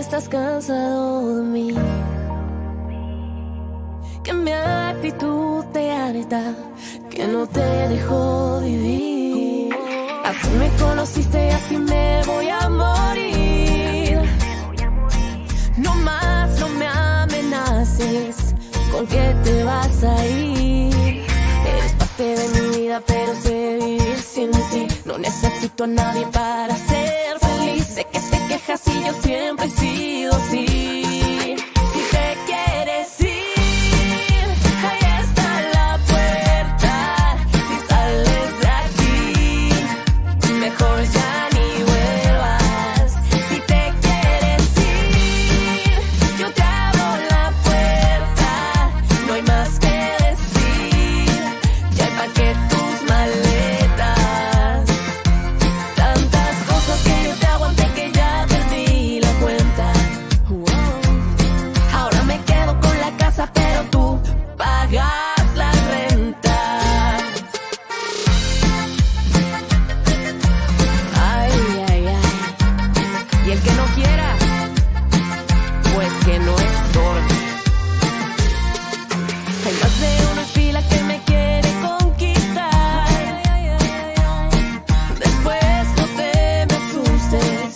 estás cansado de mí, que mi actitud te harta, que no te dejo vivir. Así me conociste, así me voy a morir. No más, no me amenaces con que te vas a ir. Eres parte de mi vida, pero sé vivir sin ti. No necesito a nadie para ser feliz. Sé que te quejas y yo siempre he sido así. Si te quieres ir, ahí está la puerta. Si sales de aquí, mejor ya ni vuelvas. Si te quieres ir, yo te abro la puerta. No hay más que decir, ya empaqué tus maletas. Tantas cosas que yo te aguanté que ya perdí la cuenta. Ahora me quedo con la casa, pero tú pagas la renta. Ay, ay, ay. Y el que no quiera, pues que no estorbe. Hay más de una fila que me quiere conquistar. Después no te me asustes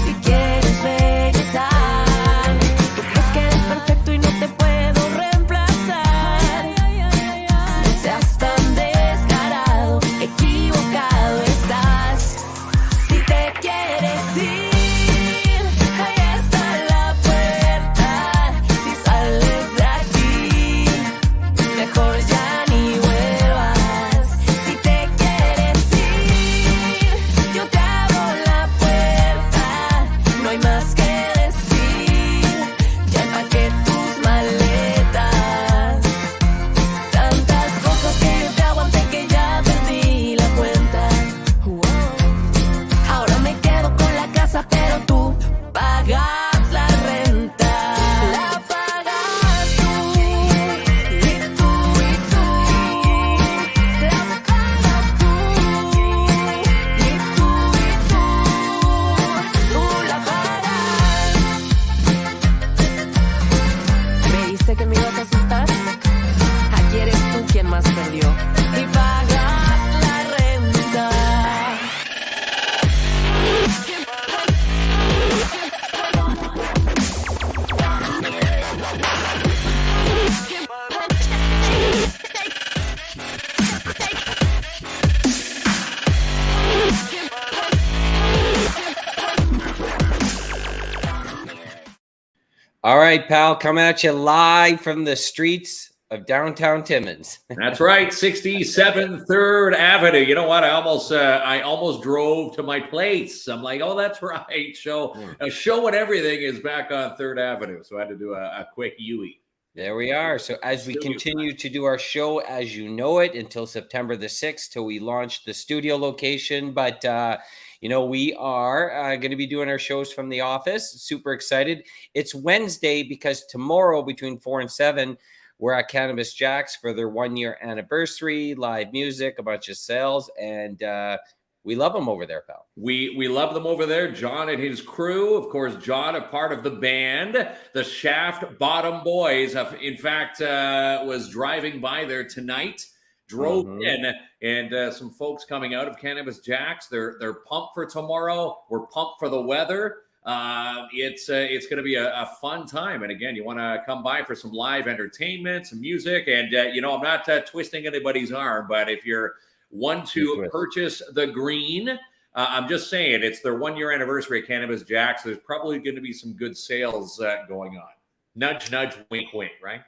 si quieres regresar. Tú crees que eres perfecto y no te puedo reemplazar. No seas tan descarado, equivocado estás. Si te quieres ir, ahí está la puerta. Si sales de aquí, mejor ya ni vuelvas. Si te quieres ir, yo te abro la puerta. No hay más que decir, ya empaqué tus maletas. Tantas cosas que yo te aguanté que ya perdí la cuenta. Ahora me quedo con la casa, pero tú pagas la renta. La pagas tú, y tú, y tú. La pagas tú, y tú, y tú. Tú la pagas. ¿Creíste que me ibas a asustar? Aquí eres tú quien más perdió. Y pagas la renta. All right, pal, coming at you live from the streets of downtown Timmins. That's right, 67 3rd Avenue. You know what? I almost drove to my place. I'm like, oh, that's right. Show and everything is back on 3rd Avenue. So I had to do a quick UE. There we are. So as we continue to do our show as you know it until September the 6th, till we launch the studio location. But, we are going to be doing our shows from the office. Super excited. It's Wednesday because tomorrow between 4 and 7, we're at Cannabis Jack's for their 1-year anniversary, live music, a bunch of sales, and we love them over there, pal. We love them over there. John and his crew, of course, John, a part of the band, the Shaft Bottom Boys, in fact, was driving by there tonight, drove in, and some folks coming out of Cannabis Jack's. They're pumped for tomorrow. We're pumped for the weather. It's going to be a fun time. And again, you want to come by for some live entertainment, some music. And, I'm not twisting anybody's arm, but if you're one to purchase the green, I'm just saying it's their 1-year anniversary at Cannabis Jack's. There's probably going to be some good sales going on. Nudge, nudge, wink, wink, right?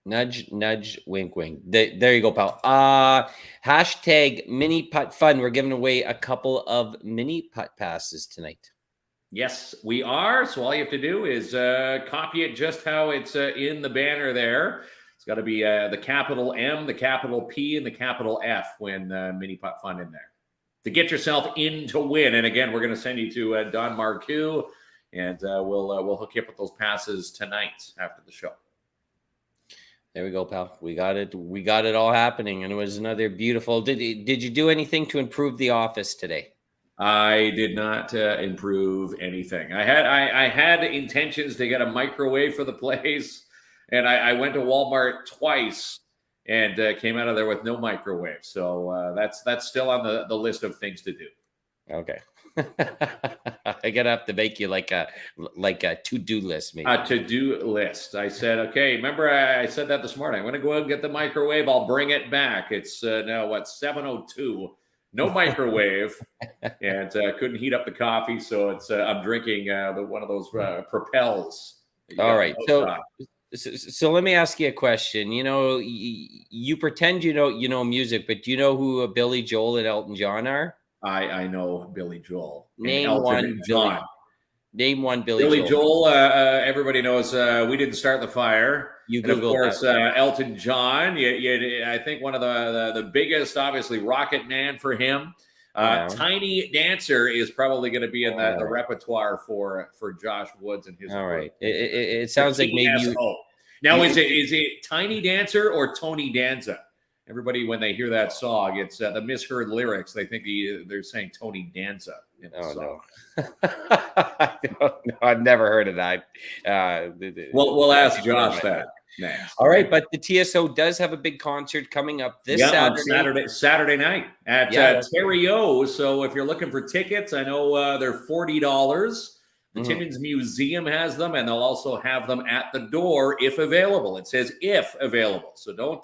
Nudge, nudge, wink, wink. There you go, pal. Hashtag mini putt fun. We're giving away a couple of mini putt passes tonight. Yes, we are. So all you have to do is copy it just how it's in the banner there. It's got to be the capital M, the capital P, and the capital F when mini putt fun in there to get yourself in to win. And again, we're going to send you to Don Marcoux, and we'll hook you up with those passes tonight after the show. There we go, pal. We got it. We got it all happening, and it was another beautiful. Did you do anything to improve the office today? I did not improve anything. I had intentions to get a microwave for the place, and I went to Walmart twice and came out of there with no microwave. So that's still on the list of things to do. Okay. I gotta have to make you like a to-do list, maybe. A to-do list. I said, okay, remember I said that this morning. I'm going to go out and get the microwave. I'll bring it back. It's now, 7:02. No microwave. And couldn't heat up the coffee. So it's I'm drinking one of those Propels. All right. So let me ask you a question. You pretend you know music, but do you know who Billy Joel and Elton John are? I know Billy Joel. Name one John. Name one Billy Joel. Everybody knows We Didn't Start the Fire. And of course, Elton John. I think one of the biggest, obviously, Rocket Man for him. Tiny Dancer is probably going to be in the repertoire for Josh Woods and his. All right. It sounds like maybe you. Now, is it Tiny Dancer or Tony Danza? Everybody, when they hear that song, it's the misheard lyrics. They think they're saying Tony Danza in the song. No. I've never heard of that. We'll ask Josh that next. All right, but the TSO does have a big concert coming up this Saturday night at Terry O. So if you're looking for tickets, I know they're $40. The Timmins Museum has them, and they'll also have them at the door if available. It says if available. So don't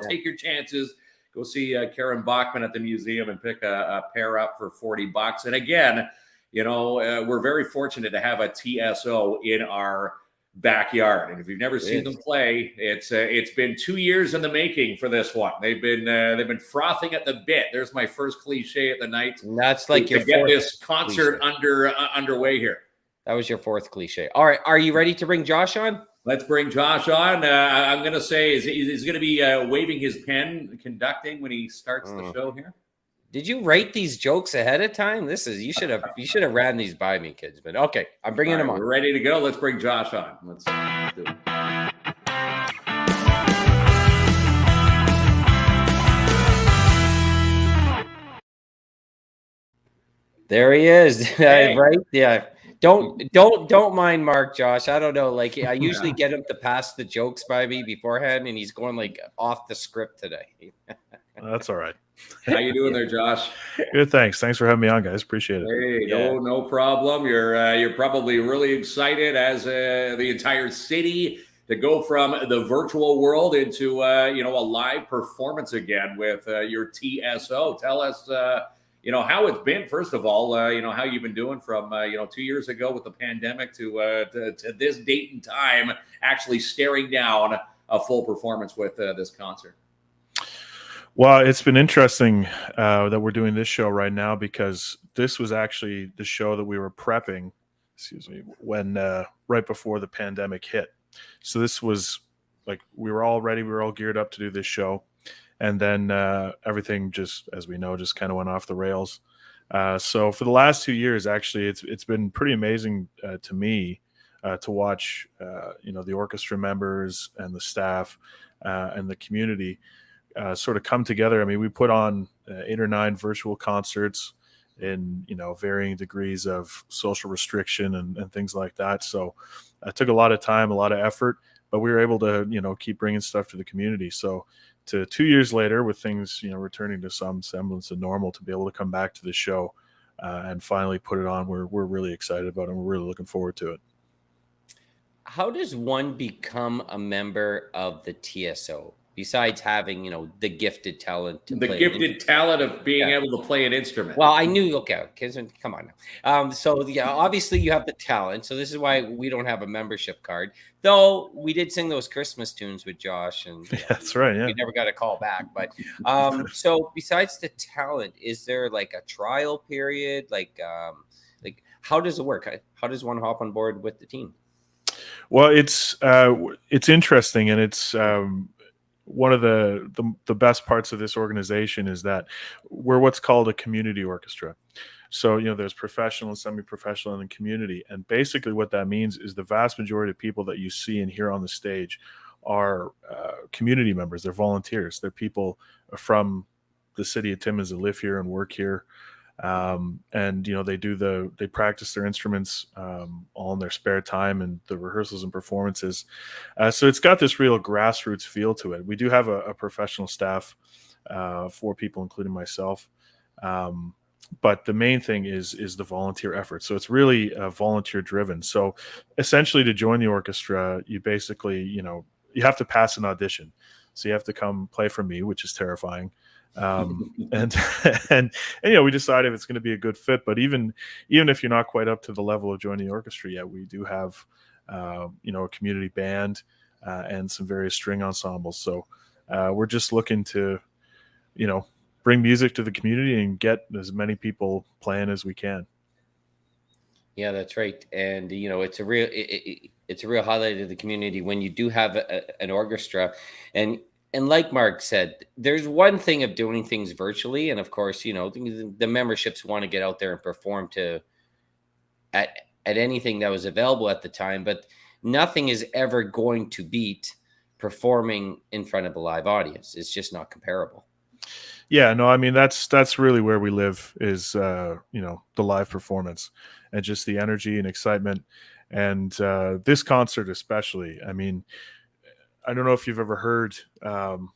take your chances. Go see Karen Bachman at the museum and pick a pair up for $40. And again, we're very fortunate to have a TSO in our backyard. And if you've never seen them play, it's been 2 years in the making for this one. They've been frothing at the bit. There's my first cliche of the night. And that's like to get this concert underway here. That was your fourth cliche. All right. Are you ready to bring Josh on? Let's bring Josh on. I'm going to say he's going to be waving his pen, conducting when he starts the show here. Did you write these jokes ahead of time? You should have ran these by me, kids. But okay, I'm bringing him on. We're ready to go. Let's bring Josh on. Let's do it. There he is. Hey. Right? Yeah. Don't mind Mark, Josh. I don't know. Like I usually get him to pass the jokes by me beforehand, and he's going like off the script today. That's all right. How you doing there, Josh? Good, thanks. Thanks for having me on, guys. Appreciate it. Hey, no problem. You're probably really excited as the entire city to go from the virtual world into a live performance again with your TSO. Tell us how it's been, first of all, how you've been doing from 2 years ago with the pandemic to this date and time, actually staring down a full performance with this concert. Well, it's been interesting that we're doing this show right now, because this was actually the show that we were prepping, when right before the pandemic hit. So this was like, we were all ready. We were all geared up to do this show. And then everything just, as we know, just kind of went off the rails. So for the last 2 years, actually, it's been pretty amazing to me to watch, the orchestra members and the staff and the community sort of come together. I mean, we put on 8 or 9 virtual concerts in, varying degrees of social restriction and things like that. So it took a lot of time, a lot of effort, but we were able to, keep bringing stuff to the community. So to 2 years later, with things, returning to some semblance of normal, to be able to come back to the show and finally put it on, we're really excited about it. And we're really looking forward to it. How does one become a member of the TSO? Besides having, the gifted talent talent of being able to play an instrument. Well, I knew. Okay, come on now. So obviously you have the talent. So this is why we don't have a membership card. Though we did sing those Christmas tunes with Josh, and that's right. Yeah, we never got a call back. But so besides the talent, is there like a trial period? Like how does it work? How does one hop on board with the team? Well, it's interesting, and it's. One of the best parts of this organization is that we're what's called a community orchestra. So, there's professional and semi-professional in the community. And basically what that means is the vast majority of people that you see and hear on the stage are community members. They're volunteers. They're people from the city of Timmins that live here and work here. And they practice their instruments all in their spare time and the rehearsals and performances. So it's got this real grassroots feel to it. We do have a professional staff, 4 people, including myself. But the main thing is the volunteer effort. So it's really volunteer driven. So essentially, to join the orchestra, you basically, you have to pass an audition. So you have to come play for me, which is terrifying. And we decide if it's going to be a good fit. But even if you're not quite up to the level of joining the orchestra yet, we do have a community band and some various string ensembles. So we're just looking to bring music to the community and get as many people playing as we can. Yeah, that's right. And it's a real it's a real highlight of the community when you do have an orchestra. And like Mark said, there's one thing of doing things virtually, and of course, the memberships want to get out there and perform at anything that was available at the time, but nothing is ever going to beat performing in front of a live audience. It's just not comparable. Yeah, no, I mean that's really where we live is the live performance and just the energy and excitement, and this concert especially. I mean, I don't know if you've ever heard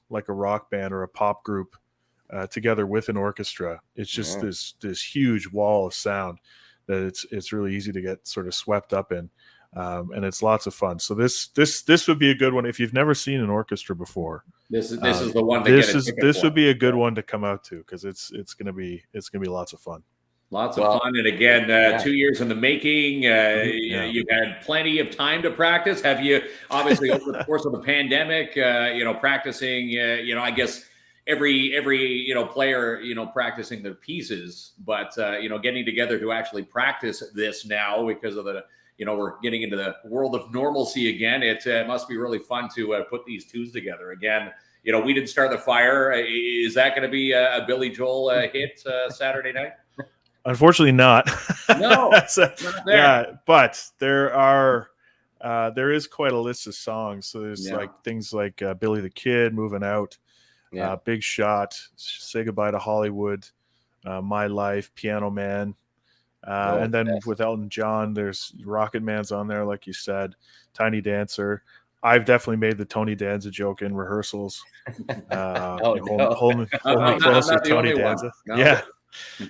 like a rock band or a pop group together with an orchestra. It's just this huge wall of sound that it's really easy to get sort of swept up in, and it's lots of fun. So this would be a good one if you've never seen an orchestra before. This is the one. This would be a good one to come out to because it's gonna be lots of fun. Lots of fun, and again, 2 years in the making. You've had plenty of time to practice. Have you? Obviously, over the course of the pandemic, practicing. I guess every player, practicing their pieces, but getting together to actually practice this now because of the. We're getting into the world of normalcy again. It must be really fun to put these tunes together again. We didn't start the fire. Is that going to be a Billy Joel hit Saturday night? Unfortunately, not. No, not there. Yeah, but there is quite a list of songs. So there's like things like Billy the Kid, Moving Out, Big Shot, Say Goodbye to Hollywood, My Life, Piano Man. And then with Elton John, there's Rocket Man's on there, like you said, Tiny Dancer. I've definitely made the Tony Danza joke in rehearsals. Hold me close with Tony Danza. No. Yeah.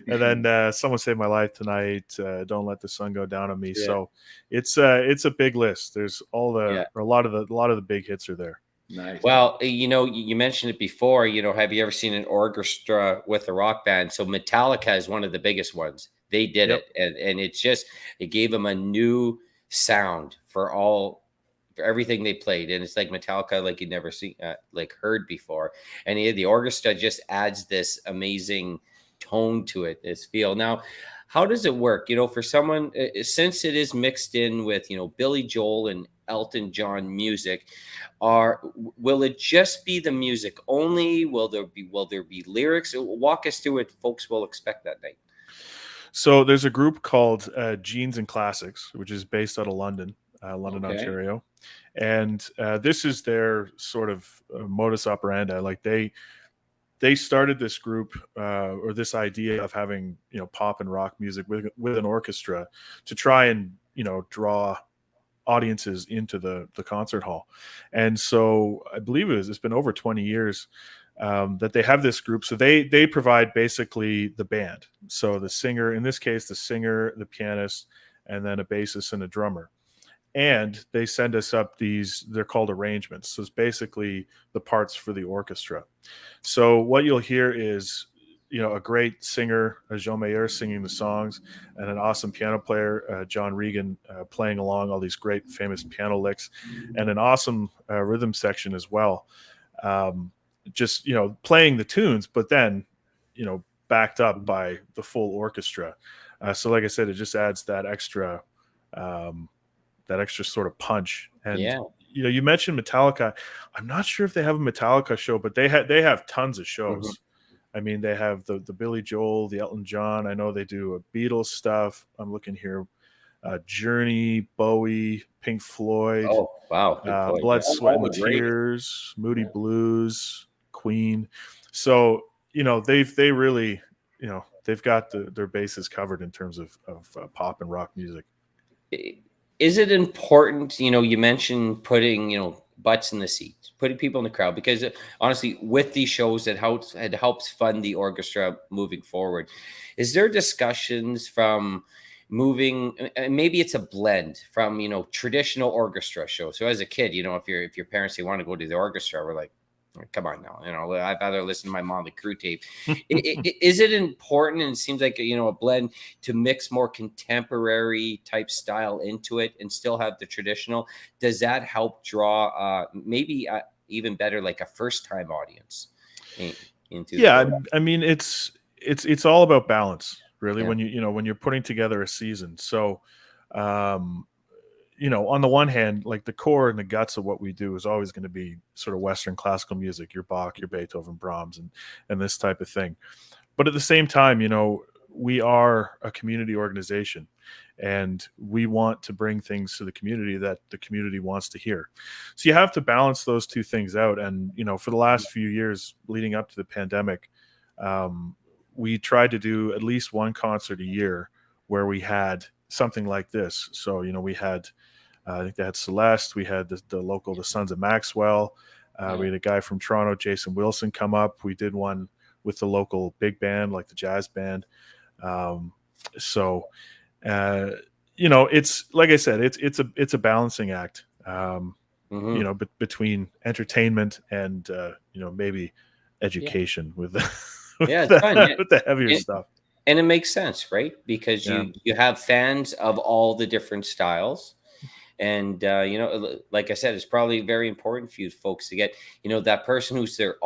And then Someone Saved My Life Tonight, Don't Let the Sun Go Down on Me. Yeah. So it's a big list. There's a lot of the big hits are there. Nice. Well, you mentioned it before. Have you ever seen an orchestra with a rock band? So Metallica is one of the biggest ones. They did it, and it gave them a new sound for everything they played, and it's like Metallica, like you'd never seen, heard before. And the orchestra just adds this amazing tone to it, this feel. Now, how does it work? For someone, since it is mixed in with Billy Joel and Elton John music, will it just be the music only? Will there be lyrics? Walk us through what folks will expect that night. So there's a group called Genes and Classics, which is based out of London, Ontario, and this is their sort of modus operandi. Like they started this group or this idea of having pop and rock music with an orchestra to try and draw audiences into the concert hall. And so I believe it's been over 20 years that they have this group. So they provide basically the band. So the singer, in this case, the pianist, and then a bassist and a drummer. And they send us up they're called arrangements. So it's basically the parts for the orchestra. So what you'll hear is, a great singer, Jean Mayer, singing the songs, and an awesome piano player, John Regan, playing along all these great famous piano licks, and an awesome rhythm section as well. Just playing the tunes, but then backed up by the full orchestra. So like I said, it just adds that extra sort of punch. And you mentioned Metallica. I'm not sure if they have a Metallica show, but they have tons of shows. Mm-hmm. I mean, they have the Billy Joel, the Elton John. I know they do a Beatles stuff. I'm looking here. Journey, Bowie, Pink Floyd. Oh, wow. Blood, Sweat, and Tears, Moody Blues, Queen. So, they really, they've got their bases covered in terms of pop and rock music. Is it important, you mentioned putting, butts in the seats, putting people in the crowd, because honestly, with these shows, it helps fund the orchestra moving forward. Is there discussions from moving, and maybe it's a blend from, traditional orchestra shows? So as a kid, if your parents, they want to go to the orchestra, we're like, come on now, I'd rather listen to my Motley Crue tape. Is it important? And it seems like, a blend to mix more contemporary type style into it and still have the traditional. Does that help draw maybe even better, like a first time audience into? Yeah. I mean, it's all about balance, really, Yeah. when you're putting together a season. So, on the one hand, like the core and the guts of what we do is always going to be sort of Western classical music, your Bach, your Beethoven, Brahms, and this type of thing. But at the same time, we are a community organization, and we want to bring things to the community that the community wants to hear. So you have to balance those two things out. And, for the last few years leading up to the pandemic, we tried to do at least one concert a year where we had something like this. So, we had, I think they had Celeste. We had the local, the Sons of Maxwell. We had a guy from Toronto, Jason Wilson, come up. We did one with the local big band, like the jazz band. It's like I said, it's a balancing act, between entertainment and maybe education with the with the heavier stuff. And it makes sense, right? Because you have fans of all the different styles. And, like I said, it's probably very important for you folks to get, that person who's there.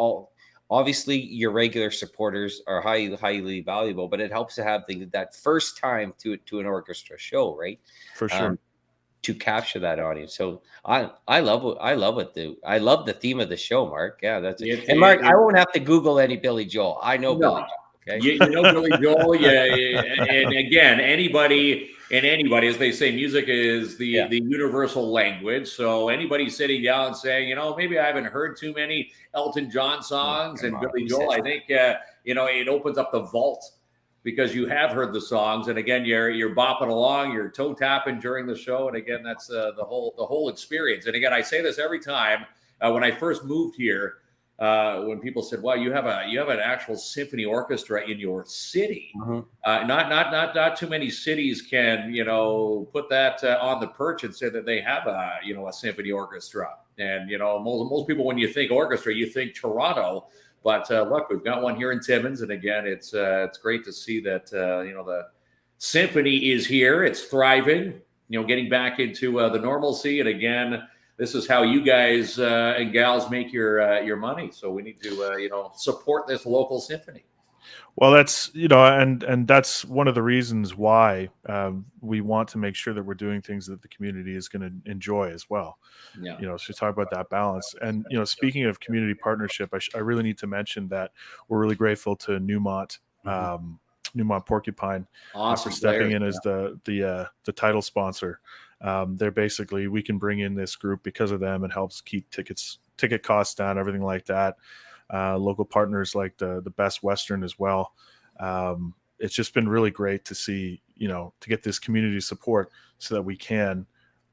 Obviously, your regular supporters are highly, highly valuable, but it helps to have that first time to an orchestra show, right? For sure. To capture that audience. So I love the theme of the show, Mark. Yeah, that's it. And Mark, I won't have to Google any Billy Joel. I know Billy Joel. Okay. You know Billy Joel, and again, anybody, as they say, music is the universal language. So anybody sitting down and saying, maybe I haven't heard too many Elton John songs and Billy Joel, I think it opens up the vault, because you have heard the songs, and again, you're bopping along, you're toe tapping during the show, and again, that's the whole experience. And again, I say this every time when I first moved here. When people said, "Wow, you have an actual symphony orchestra in your city," not too many cities can put that on the perch and say that they have a symphony orchestra. And most people, when you think orchestra, you think Toronto, but look, we've got one here in Timmins, and again, it's great to see that the symphony is here, it's thriving, getting back into the normalcy, and again. This is how you guys and gals make your money. So we need to, support this local symphony. Well, that's, and that's one of the reasons why we want to make sure that we're doing things that the community is going to enjoy as well. Yeah. So talk about that balance. And, speaking of community partnership, I really need to mention that we're really grateful to Newmont, Newmont Porcupine, for stepping in as the title sponsor. They're basically, we can bring in this group because of them. It helps keep ticket costs down, everything like that. Local partners like the Best Western as well. It's just been really great to see, to get this community support so that we can,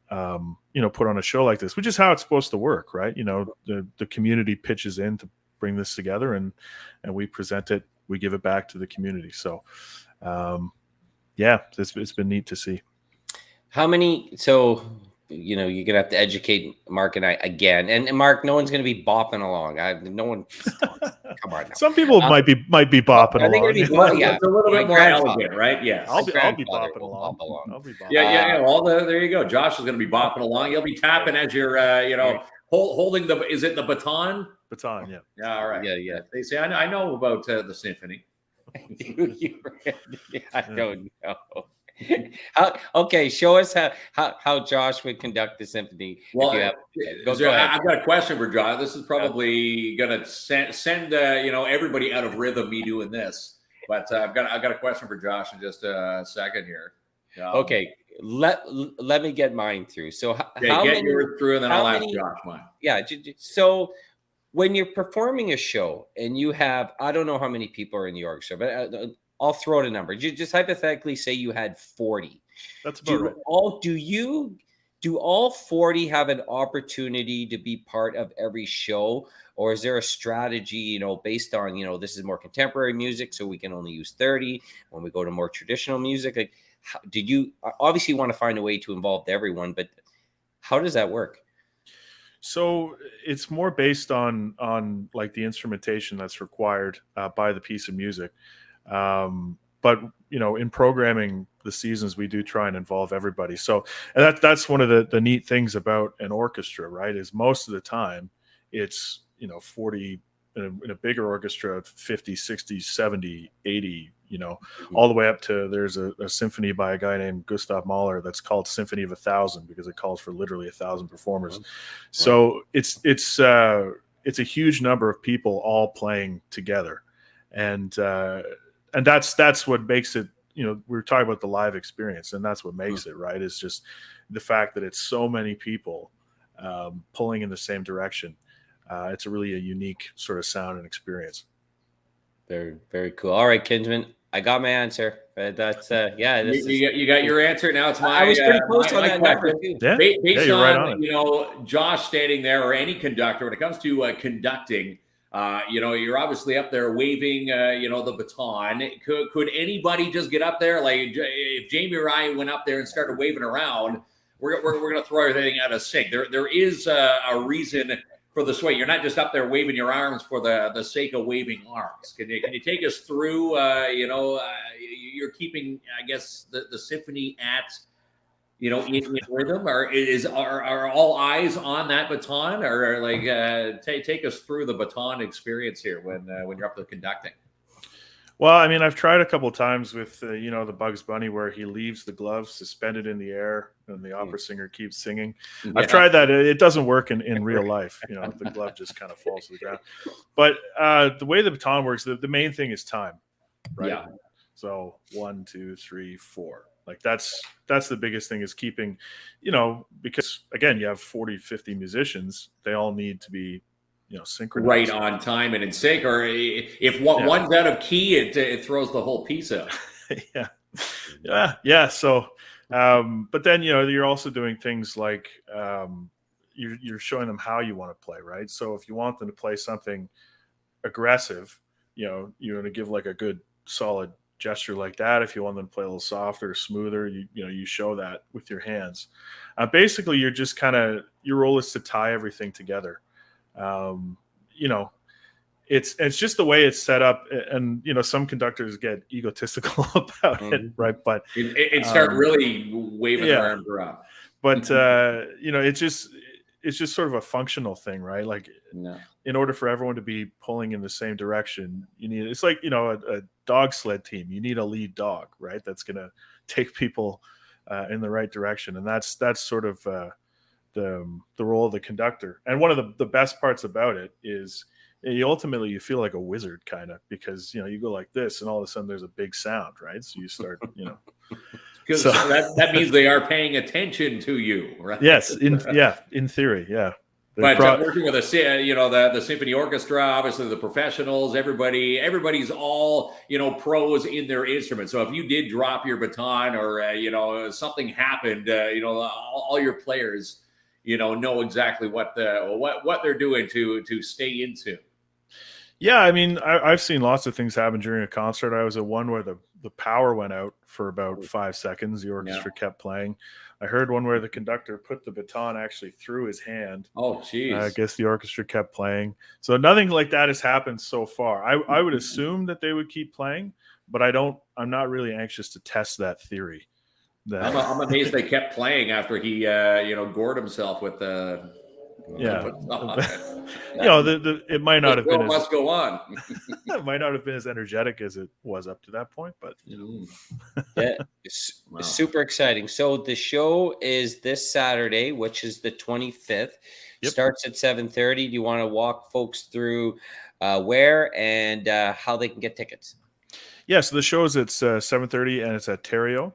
put on a show like this, which is how it's supposed to work, right? The community pitches in to bring this together, and we present it, we give it back to the community. So, it's been neat to see. How many? So, you're going to have to educate Mark and I again. And Mark, no one's going to be bopping along. No one. Come on now. Some people might be bopping along. It's a little bit more elegant, right? Yes. I'll be bopping along. Well, there you go. Josh is going to be bopping along. You'll be tapping as you're, holding is it the baton? Baton, yeah. Yeah, all right. Yeah. They say, I know about the symphony. I don't know. Okay, show us how Josh would conduct the symphony. Well, I've got a question for Josh. This is probably going to send everybody out of rhythm, me doing this. But I've got a question for Josh in just a second here. Okay, let me get mine through. So get yours through, and then I'll ask Josh mine. Yeah. So when you're performing a show and you have, I don't know how many people are in the orchestra, but I'll throw out a number. Just hypothetically say you had 40. That's about right. Do all 40 have an opportunity to be part of every show, or is there a strategy, based on, this is more contemporary music, so we can only use 30 when we go to more traditional music? Like, did you obviously want to find a way to involve everyone, but how does that work? So it's more based on like the instrumentation that's required by the piece of music. But in programming the seasons, we do try and involve everybody. So and that's one of the neat things about an orchestra, right? Is most of the time it's 40 in a bigger orchestra, 50, 60, 70, 80, all the way up to there's a symphony by a guy named Gustav Mahler that's called Symphony of 1,000 because it calls for literally 1,000 performers. Wow. So it's a huge number of people all playing together, and that's what makes it. We're talking about the live experience, and that's what makes it, right? Is just the fact that it's so many people pulling in the same direction. It's really a unique sort of sound and experience. Very, very cool. All right, Kinsman, I got my answer. That's you got your answer. Now it's my. I was pretty close on that number too. Yeah, based you're on, right on it. Josh standing there, or any conductor, when it comes to conducting, you're obviously up there waving, the baton. Could anybody just get up there? Like if Jamie or I went up there and started waving around, we're going to throw everything out of sync. There is a reason for the sway. You're not just up there waving your arms for the sake of waving arms. Can you take us through? You're keeping, I guess, the symphony at in rhythm, or are all eyes on that baton, or like take us through the baton experience here when you're up to conducting? Well, I mean, I've tried a couple of times with the Bugs Bunny where he leaves the gloves suspended in the air and the opera singer keeps singing. Yeah. I've tried that. It doesn't work in real life. The glove just kind of falls to the ground. But the way the baton works, the main thing is time, right? Yeah. So 1, 2, 3, 4. Like that's the biggest thing is keeping, because again, you have 40, 50 musicians. They all need to be synchronized. Right on time and in sync, or if one's out of key, it throws the whole piece out. Yeah. So, but then you're also doing things like you're showing them how you want to play, right? So if you want them to play something aggressive, you're going to give like a good solid gesture like that. If you want them to play a little softer, smoother, you show that with your hands. Basically, you're just your role is to tie everything together. It's just the way it's set up, and some conductors get egotistical about it, right? But it start really waving their arms around. But it's just sort of a functional thing, right? Like in order for everyone to be pulling in the same direction, it's like a dog sled team. You need a lead dog, right? That's going to take people in the right direction, and that's sort of the role of the conductor. And one of the best parts about it is ultimately you feel like a wizard kind of, because you go like this and all of a sudden there's a big sound, right? So you start so that means they are paying attention to you, right? Yes, in theory, yeah. But working with the symphony orchestra, obviously the professionals, everybody's all pros in their instrument. So if you did drop your baton or something happened, all your players know exactly what they're doing to stay into. Yeah, I mean, I've seen lots of things happen during a concert. I was at one where the power went out for about 5 seconds. The orchestra kept playing. I heard one where the conductor put the baton actually through his hand. Oh, geez. I guess the orchestra kept playing. So nothing like that has happened so far. I would assume that they would keep playing, but I'm not really anxious to test that theory. I'm amazed they kept playing after he gored himself with the it might not have been must go on. It might not have been as energetic as it was up to that point, but it's super exciting. So the show is this Saturday, which is the 25th. Starts at 7:30. Do you want to walk folks through where and how they can get tickets? Yeah, so the show is at 7:30 and it's at Terrio.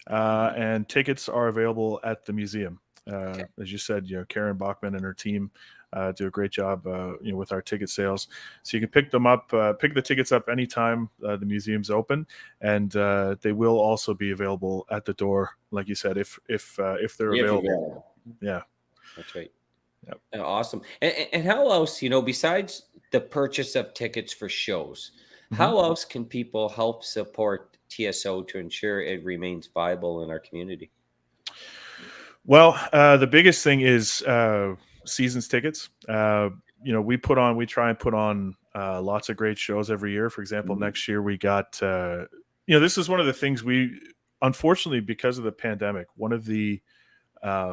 And tickets are available at the museum. As you said, Karen Bachman and her team do a great job, with our ticket sales. So you can pick the tickets up anytime the museum's open, and they will also be available at the door, like you said, if they're available. Yeah, that's right. Yep. Awesome. And how else, besides the purchase of tickets for shows, how else can people help support TSO to ensure it remains viable in our community? Well, the biggest thing is seasons tickets. We try and put on lots of great shows every year. For example, next year we got, this is one of the things unfortunately, because of the pandemic, one of the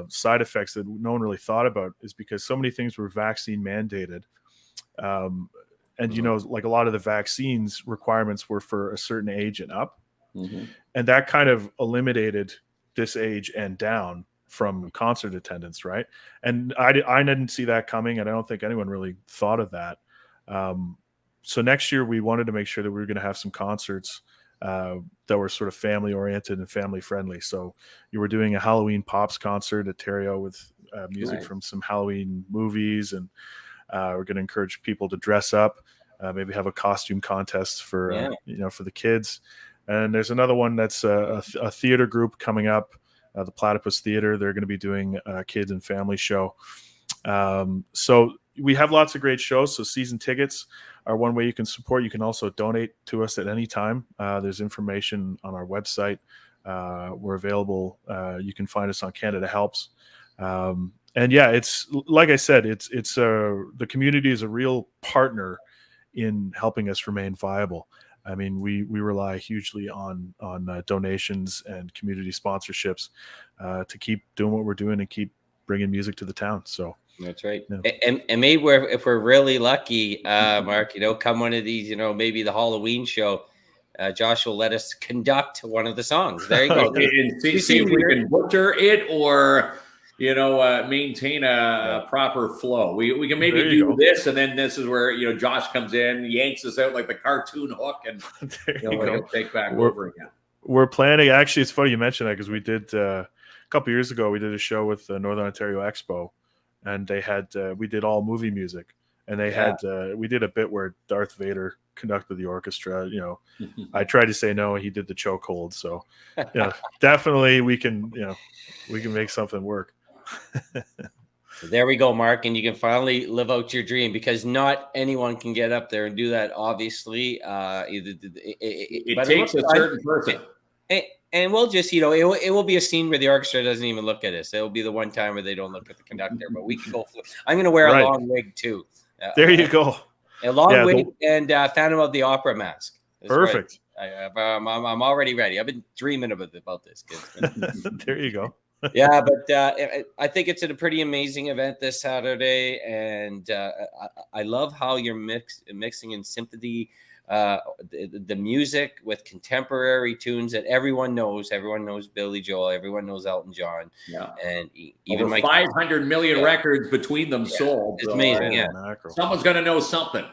side effects that no one really thought about is because so many things were vaccine mandated. Like a lot of the vaccines requirements were for a certain age and up. And that kind of eliminated this age and down from concert attendance, right? And I didn't see that coming, and I don't think anyone really thought of that. So next year we wanted to make sure that we were going to have some concerts that were sort of family oriented and family friendly. So you were doing a Halloween Pops concert at Terrio with music from some Halloween movies, and we're going to encourage people to dress up, maybe have a costume contest for for the kids. And there's another one that's a theater group coming up, the Platypus Theater. They're going to be doing a kids and family show. So we have lots of great shows. So season tickets are one way you can support. You can also donate to us at any time. There's information on our website. We're available. You can find us on Canada Helps. It's like I said, it's the community is a real partner in helping us remain viable. I mean, we rely hugely on donations and community sponsorships to keep doing what we're doing and keep bringing music to the town. So that's right. Yeah. And maybe if we're really lucky, Mark, come one of these, maybe the Halloween show, Josh will let us conduct one of the songs. There you go. And see if we can butcher it or maintain a proper flow. We can maybe do this, and then this is where Josh comes in, yanks us out like the cartoon hook, and he'll take back over again. We're planning. Actually, it's funny you mentioned that because we did a couple years ago. We did a show with the Northern Ontario Expo, and they had we did all movie music, and they had we did a bit where Darth Vader conducted the orchestra. I tried to say no, and he did the chokehold. So, definitely we can make something work. There we go, Mark, and you can finally live out your dream, because not anyone can get up there and do that. Obviously, it takes a certain person. And we'll just, it will be a scene where the orchestra doesn't even look at us. It will be the one time where they don't look at the conductor. But we can go. I'm going to wear a long wig too. There you go. A long wig and Phantom of the Opera mask. That's perfect. Right. I'm already ready. I've been dreaming about this. There you go. Yeah, but I think it's a pretty amazing event this Saturday, and I love how you're mixing in symphony, the music with contemporary tunes that everyone knows. Everyone knows Billy Joel. Everyone knows Elton John. Yeah, and even over 500 million records between them sold. It's amazing. Yeah, someone's going to know something.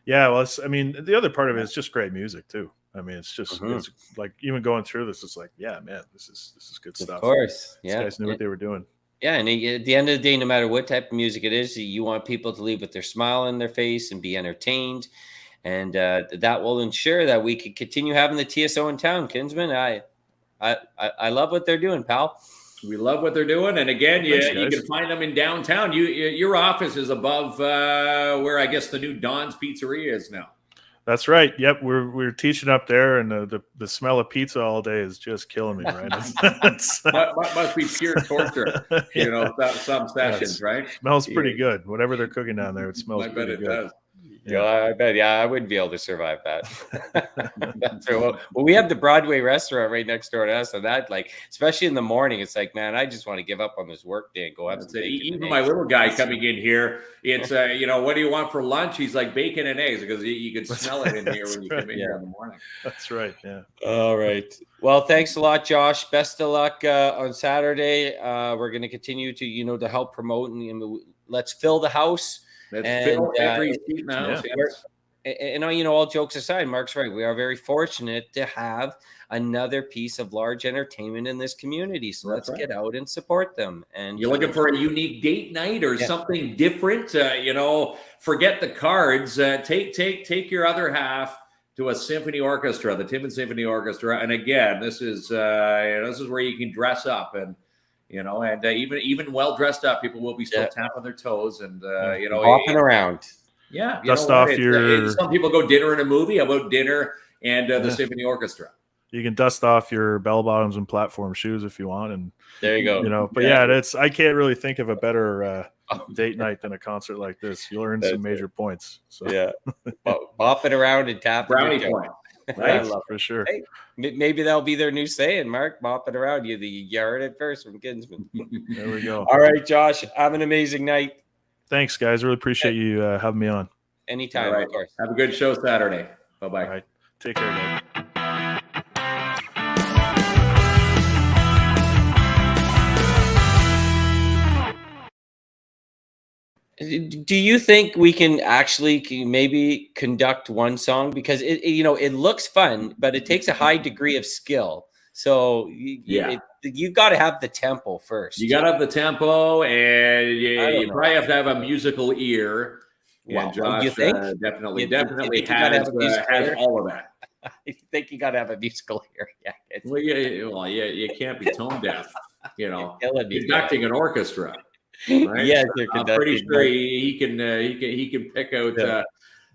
Yeah, well, the other part of it is just great music too. I mean, it's just it's like even going through this, it's like, yeah, man, this is good stuff. Of course, These guys knew what they were doing. Yeah, and at the end of the day, no matter what type of music it is, you want people to leave with their smile on their face and be entertained, and that will ensure that we can continue having the TSO in town. Kinsman, I love what they're doing, pal. We love what they're doing, and again, you can find them in downtown. Your office is above where I guess the new Don's Pizzeria is now. That's right. Yep, we're teaching up there, and the smell of pizza all day is just killing me. Right? Must be pure torture. Some sessions, right? Smells pretty good. Whatever they're cooking down there, it smells. I bet it does. Yeah, I bet. Yeah, I wouldn't be able to survive that. That's right. Well, we have the Broadway restaurant right next door to us, and that, especially in the morning, it's like, man, I just want to give up on this work day and go have some bacon. Even my little guy coming in here, it's what do you want for lunch? He's like bacon and eggs, because you can smell it in here when you come in here in the morning. That's right. Yeah. All right. Well, thanks a lot, Josh. Best of luck on Saturday. We're going to continue to to help promote, and let's fill the house. Let's fill every seat now. And all jokes aside, Mark's right. We are very fortunate to have another piece of large entertainment in this community. So let's get out and support them. And you're looking for a unique date night or something different, forget the cards. Take your other half to a symphony orchestra, the Timmins Symphony Orchestra. And again, this is where you can dress up and even well dressed up, people will be still tapping their toes and hopping around. Yeah, dust off your. Some people go dinner and a movie. How about dinner and the symphony orchestra? You can dust off your bell bottoms and platform shoes if you want, and there you go. But I can't really think of a better date night than a concert like this. You'll earn some major points. So bopping around and tapping. Brownie point. Right? I love for sure. Hey, maybe that'll be their new saying, Mark. Bopping around. You heard it first from Kinsman. There we go. All right, Josh. Have an amazing night. Thanks, guys. Really appreciate you having me on. Anytime, of course. Have a good show Saturday. Bye-bye. All right. Take care, guys. Do you think we can actually maybe conduct one song? Because it looks fun, but it takes a high degree of skill. So you got to have the tempo first. You got to have the tempo, and you probably have to have a musical ear. Wow. Josh you think? Definitely has all of that. I think you got to have a musical ear. Yeah. You can't be tone deaf. Conducting an orchestra. Right? Yes, I'm pretty sure he can pick out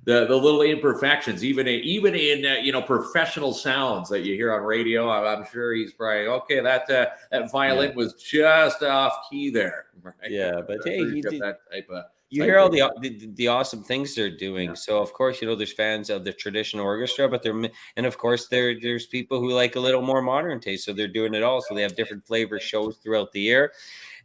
the little imperfections, even in professional sounds that you hear on radio. I'm sure he's probably that violin was just off key there. Right? Yeah, but hey, that type of. You hear all the awesome things they're doing. Yeah. So of course, there's fans of the traditional orchestra, but of course there's people who like a little more modern taste. So they're doing it all. So they have different flavor shows throughout the year.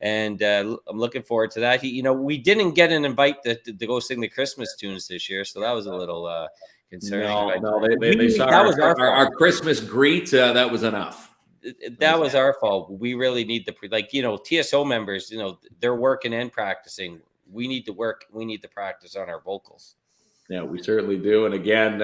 And I'm looking forward to that. We didn't get an invite to go sing the Christmas tunes this year, so that was a little concerning. No, they saw our Christmas greet. That was enough. That was our fault. We really need TSO members. They're working and practicing. We need to work. We need to practice on our vocals. Yeah, we certainly do. And again,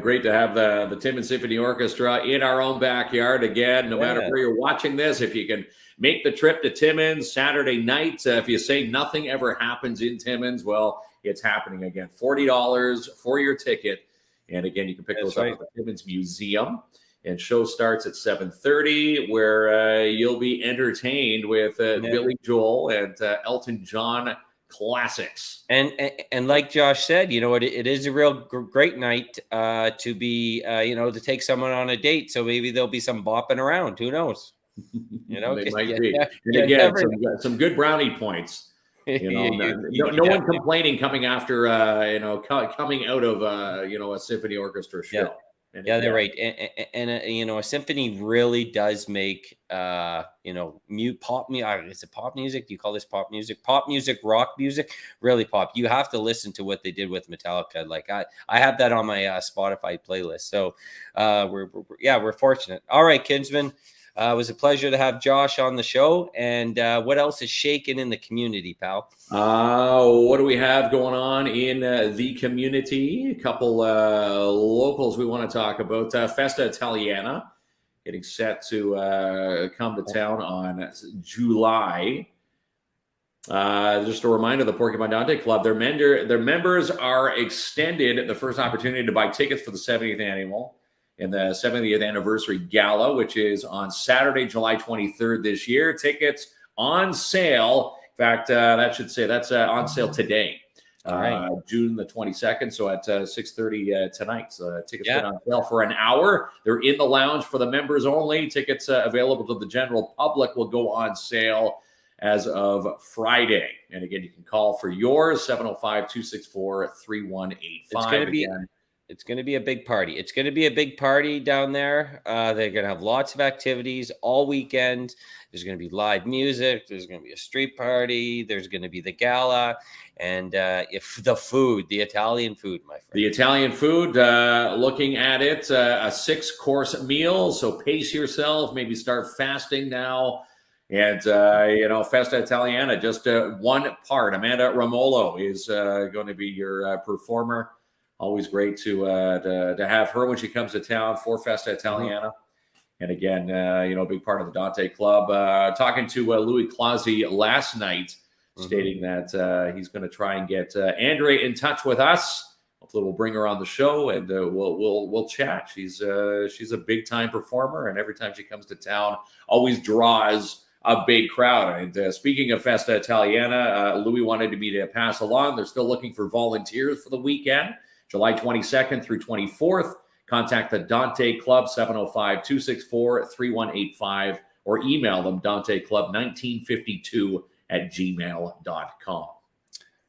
great to have the Timmins Symphony Orchestra in our own backyard. Again, no matter where you're watching this, if you can make the trip to Timmins Saturday night, if you say nothing ever happens in Timmins, well, it's happening again. $40 for your ticket. And again, you can pick those up at the Timmins Museum. And show starts at 7:30, where you'll be entertained with Billy Joel and Elton John classics. And like Josh said, it is a real great night to be to take someone on a date. So maybe there'll be some bopping around. Who knows? They might be. And again, some good brownie points. No one complaining coming after coming out of a symphony orchestra show. Yeah. They're right. And a symphony really does make, pop music. Is it pop music? Do you call this pop music? Pop music, rock music, really pop. You have to listen to what they did with Metallica. Like I have that on my Spotify playlist. So we're fortunate. All right, Kinsman. It was a pleasure to have Josh on the show. And what else is shaking in the community, pal? What do we have going on in the community? A couple locals we want to talk about. Festa Italiana getting set to come to town on July. Just a reminder, the Porcupine Dante Club, their members are extended the first opportunity to buy tickets for the 70th annual and the 70th anniversary gala, which is on Saturday, July 23rd this year. Tickets on sale. In fact, that should say that's on sale today, June the 22nd. So at 6:30 tonight. So tickets been on sale for an hour. They're in the lounge for the members only. Tickets available to the general public will go on sale as of Friday. And again, you can call for yours, 705-264-3185. It's going to be a big party. It's going to be a big party down there. They're going to have lots of activities all weekend. There's going to be live music. There's going to be a street party. There's going to be the gala. And if the Italian food, my friend. The Italian food, looking at it, a 6-course meal. So pace yourself, maybe start fasting now. And, Festa Italiana, just one part. Amanda Romolo is going to be your performer Always great to have her when she comes to town for Festa Italiana. And again, a big part of the Dante Club. Talking to Louis Clausi last night, stating that he's going to try and get Andrea in touch with us. Hopefully, we'll bring her on the show and we'll chat. She's a big time performer, and every time she comes to town, always draws a big crowd. And speaking of Festa Italiana, Louis wanted me to pass along. They're still looking for volunteers for the weekend, July 22nd through 24th. Contact the Dante Club, 705-264-3185, or email them, danteclub1952@gmail.com.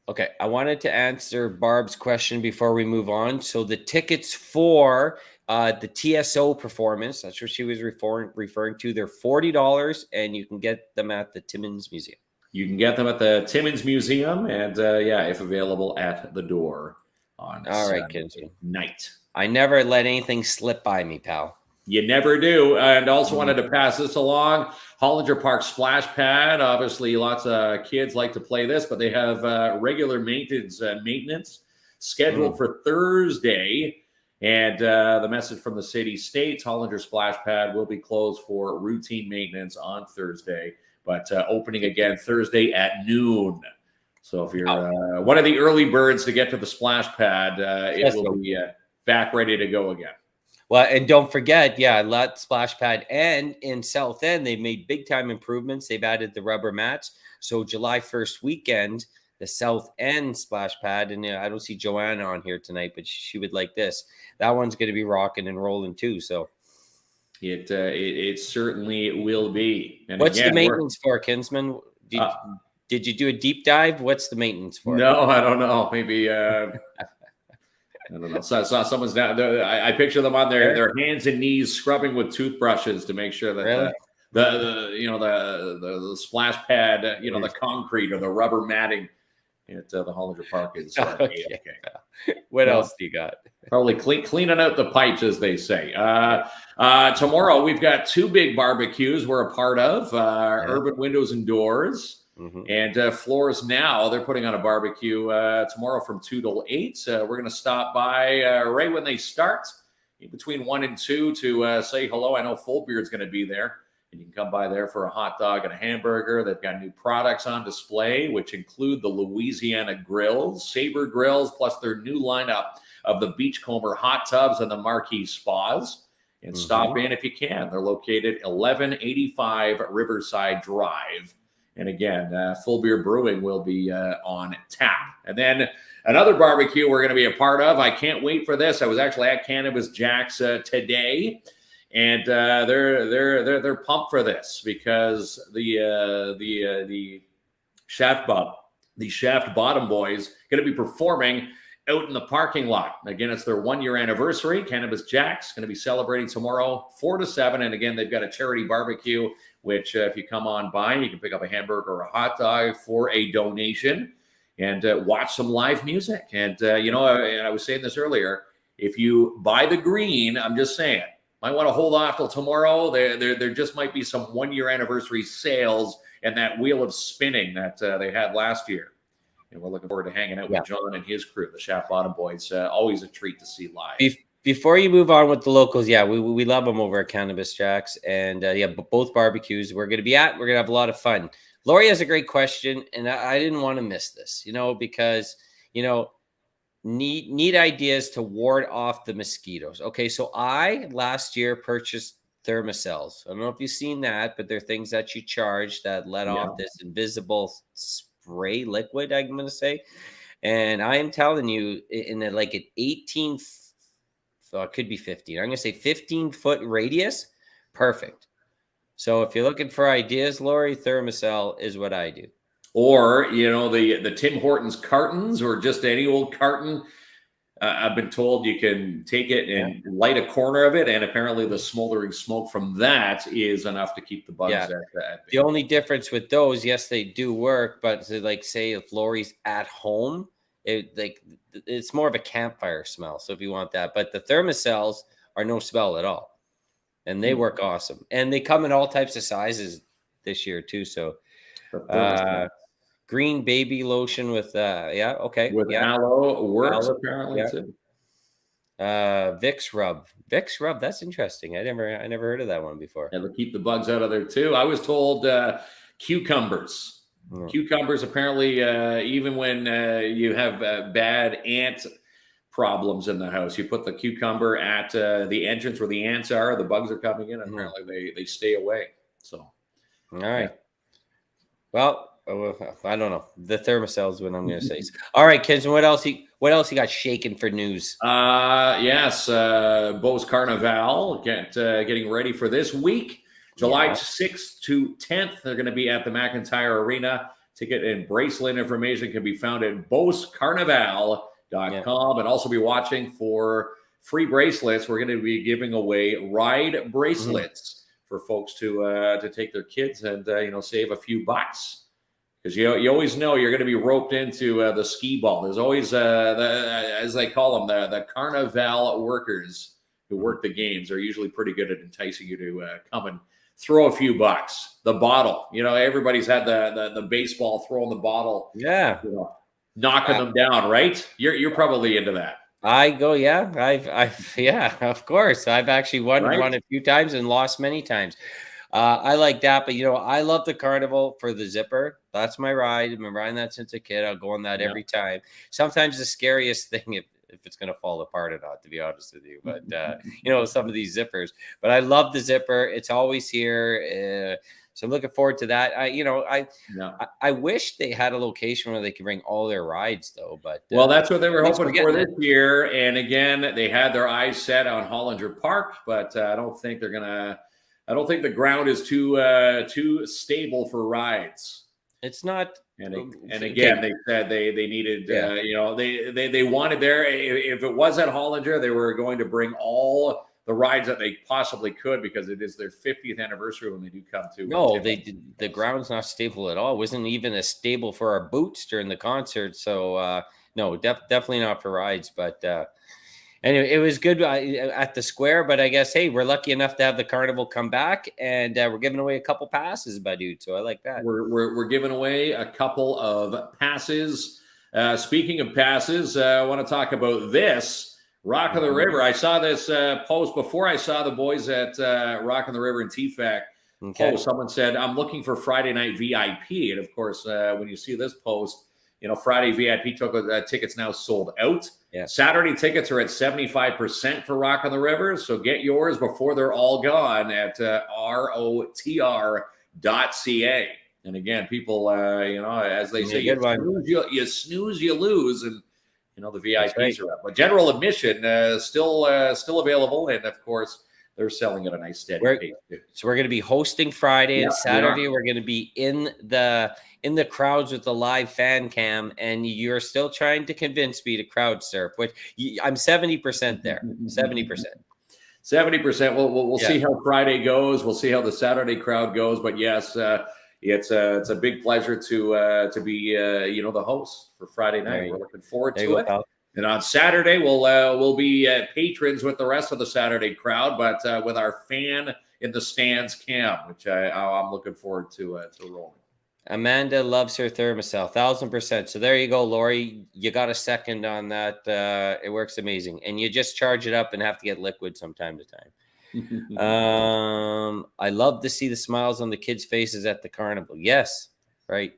Okay, I wanted to answer Barb's question before we move on. So the tickets for the TSO performance, that's what she was referring to, they're $40, and you can get them at the Timmins Museum. You can get them at the Timmins Museum, and if available, at the door on Saturday night. I never let anything slip by me, pal. You never do. And also wanted to pass this along. Hollinger Park Splash Pad. Obviously, lots of kids like to play this, but they have regular maintenance scheduled for Thursday. And the message from the city states Hollinger Splash Pad will be closed for routine maintenance on Thursday, but opening again Thursday at noon. So if you're one of the early birds to get to the splash pad, it will be back ready to go again. Well, and don't forget, let Splash Pad, and in South End, they've made big time improvements. They've added the rubber mats. So July 1st weekend, the South End Splash Pad, and I don't see Joanna on here tonight, but she would like this. That one's going to be rocking and rolling too. So it certainly will be. And what's the maintenance for, Kinsman? Did you do a deep dive? What's the maintenance for? No, I don't know. Maybe I don't know. So I saw someone's down there. I picture them on their hands and knees scrubbing with toothbrushes to make sure that the splash pad, the concrete or the rubber matting at the Hollinger Park is okay. What else do you got? Probably cleaning out the pipes, as they say. Tomorrow we've got two big barbecues we're a part of. Urban Windows and Doors. And Floors Now, they're putting on a barbecue tomorrow from 2 till 8. We're going to stop by right when they start, between 1 and 2, to say hello. I know Full Beard's going to be there, and you can come by there for a hot dog and a hamburger. They've got new products on display, which include the Louisiana Grills, Sabre Grills, plus their new lineup of the Beachcomber hot tubs and the Marquee Spas. And stop in if you can. They're located 1185 Riverside Drive. And again, Full Beer Brewing will be on tap. And then another barbecue we're going to be a part of. I can't wait for this. I was actually at Cannabis Jack's today, and they're pumped for this because the Shaft Bottom Boys going to be performing out in the parking lot. Again, it's their 1-year anniversary. Cannabis Jack's going to be celebrating tomorrow, 4 to 7. And again, they've got a charity barbecue, which if you come on by, you can pick up a hamburger or a hot dog for a donation and watch some live music. And, I was saying this earlier, if you buy the green, I'm just saying, might want to hold off till tomorrow. There just might be some 1-year anniversary sales and that wheel of spinning that they had last year. And we're looking forward to hanging out with John and his crew, the Shaft Bottom Boys. Always a treat to see live. Before you move on with the locals, we love them over at Cannabis Jack's. And both barbecues we're going to be at. We're going to have a lot of fun. Lori has a great question, and I didn't want to miss this, because, need ideas to ward off the mosquitoes. Okay, so I last year purchased Thermacells. I don't know if you've seen that, but they're things that you charge that let off this invisible spray liquid, I'm going to say. And I am telling you, in an 18, so it could be 15. I'm going to say 15-foot radius. Perfect. So if you're looking for ideas, Lori, Thermacell is what I do. Or, the Tim Hortons cartons or just any old carton. I've been told you can take it and light a corner of it, and apparently the smoldering smoke from that is enough to keep the bugs at the only difference with those, yes, they do work, but say if Lori's at home, it's more of a campfire smell. So if you want that, but the Thermacells are no smell at all, and they work awesome, and they come in all types of sizes this year too. So green baby lotion with with aloe works apparently too. Vicks Rub. Vicks Rub. That's interesting. I never heard of that one before. It'll keep the bugs out of there too. I was told cucumbers. Cucumbers apparently, even when you have bad ant problems in the house, you put the cucumber at the entrance where the ants are. The bugs are coming in, and apparently they stay away. So, all right. Yeah. Well, I don't know. The Thermacell is what I'm going to say. All right, kids. What else you got shaking for news? Yes, Beauce Carnival getting ready for this week, July 6th to 10th. They're going to be at the McIntyre Arena. Ticket and bracelet information can be found at beaucecarnival.com, and also be watching for free bracelets. We're going to be giving away ride bracelets for folks to take their kids and save a few bucks. Because you always know you're going to be roped into the skee ball. There's always, as they call them, the carnival workers who work the games are usually pretty good at enticing you to come and throw a few bucks. The bottle, everybody's had the baseball throwing the bottle, knocking them down, right? You're probably into that. I go, yeah. Yeah, of course. I've actually won a few times and lost many times. I like that, but I love the carnival for the zipper. That's my ride. I've been riding that since a kid. I'll go on that every time. Sometimes the scariest thing, if it's going to fall apart or not, to be honest with you, but some of these zippers. But I love the zipper. It's always here. So I'm looking forward to that. I wish they had a location where they could bring all their rides, though. But that's what they were hoping for this year. And again, they had their eyes set on Hollinger Park, but I don't think they're gonna. I don't think the ground is too stable for rides. It's not. And again, they said they needed, they wanted there. If it was at Hollinger, they were going to bring all the rides that they possibly could, because it is their 50th anniversary when they do come to. No, the ground's not stable at all. It wasn't even as stable for our boots during the concert. So no, definitely not for rides. But anyway, it was good at the square, but I guess, hey, we're lucky enough to have the carnival come back, and we're giving away a couple passes, dude. So I like that. We're giving away a couple of passes. Speaking of passes, I want to talk about this. Rock of the River. I saw this post before I saw the boys at Rock of the River and TFAC. Okay. Someone said, I'm looking for Friday night VIP. And of course, when you see this post, Friday VIP tickets now sold out. Yeah. Saturday tickets are at 75% for Rock on the River. So get yours before they're all gone at rotr.ca. And again, people, as they say, you snooze, you lose. And, the VIPs are up. But general admission still available. And, of course, they're selling at a nice steady pace. So we're going to be hosting Friday and Saturday. We're going to be in the crowds with the live fan cam, and you're still trying to convince me to crowd surf, which I'm 70% there. 70%. 70%. We'll see how Friday goes. We'll see how the Saturday crowd goes. But yes, it's a big pleasure to be the host for Friday night. We're looking forward to it. And on Saturday, we'll be patrons with the rest of the Saturday crowd, but with our fan in the stands cam, which I'm looking forward to rolling. Amanda loves her Thermacell, 1,000%. So there you go, Lori. You got a second on that. It works amazing. And you just charge it up and have to get liquid from time to time. I love to see the smiles on the kids' faces at the carnival. Yes, right.